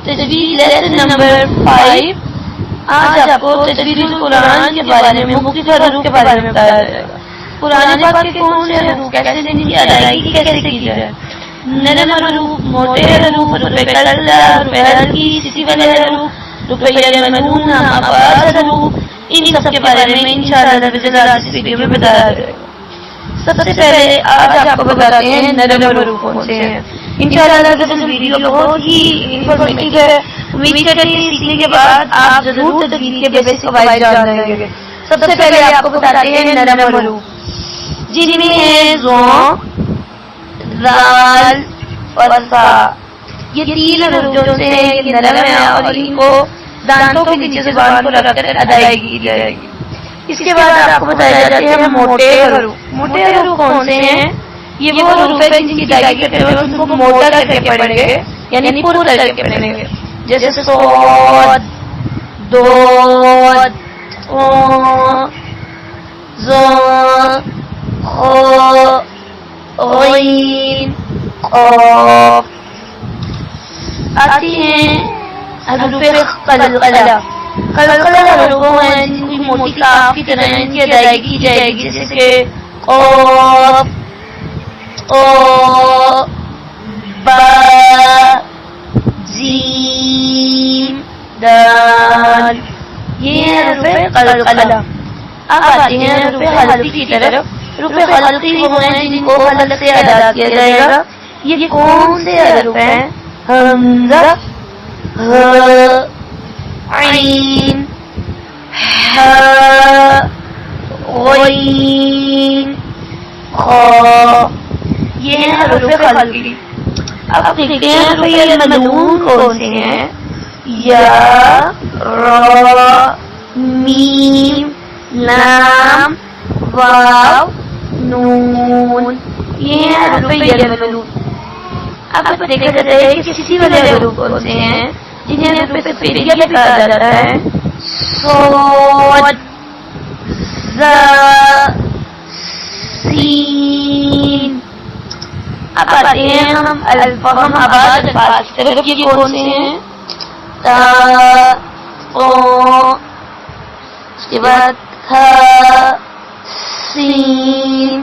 تجوید lesson number 5. آج آپ کو تجوید القرآن کے بارے میں مختلف حروف کے بارے میں بتایا جائے گا. قرآن پاک کے کون سے حروف کیسے ان کی ادائیگی کیسے کی جائے. نرم حروف، موٹے حروف، حروف کلہ، حروف ہلکی، سیسی والے حروف، حروف منون، آباد حروف، ان سب کے بارے میں انشاءاللہ اس ویڈیو میں بتایا جائے گا. سب سے پہلے آج آپ کو بتاتے ہیں نرم حروف کون سے ہیں. انشاءاللہ یہ ویڈیو بہت ہی انفارمیٹیو ہے. امید کرتے ہیں سیکھنے کے بعد آپ ضرور تجوید کے بیسک قواعد جان لیں گے. سب سے پہلے آپ کو بتاتے ہیں نرم حروف، جن میں ہیں ذ، ذال اور سا. یہ تین حروف جو سے ہیں یہ نرم ہیں اور ان کو دانتوں کے نیچے زبان کو رکھ کر ادائیگی کی جائے گی. اس کے بعد آپ کو بتایا جاتے ہیں موٹے حروف. موٹے حروف کون سے ہیں؟ یہ وہ حروف ہیں جن کی ادائیگی کرتے ہوئے ان کو موٹا کر کے پڑھیں گے، یعنی پر کر کے پڑھیں گے. جیسے صاد، ضاد، ظ، خ، غین، قاف. آتی ہیں حروف قلقلہ. قلقلہ حروف ہیں جن کی موٹی کاف کی طرح ان کی ادائیگی کی جائے گی، جیسے کہ قاف، قا، با، جیم، دال. یہ ہیں حروف قلقلہ. اب آتے ہیں حروف حلقی کی طرف. حروف حلقی وہ ہیں جن کو حلق سے ادا کیا جائے گا. یہ کون سے حروف ہیں؟ حمزہ، ہ، عین، ح، غین، خ. یہ ہیں حروف حلقی. اب دیکھتے ہیں حروف منون کون سے ہیں. یا، را، میم، لام، واو، نون. یہ ہیں حروف منون. اب دیکھا جاتا ہے کہ سیسی والے حروف کون سے ہیں جنہیں حروف فعلیہ بھی کہا جاتا ہے. صاد، ظ، سین. اب آتے ہیں ہم الفہم آباد الفاظ کی طرف. یہ کون سے ہیں؟ تا، قا، اس کے بعد تھا، سین.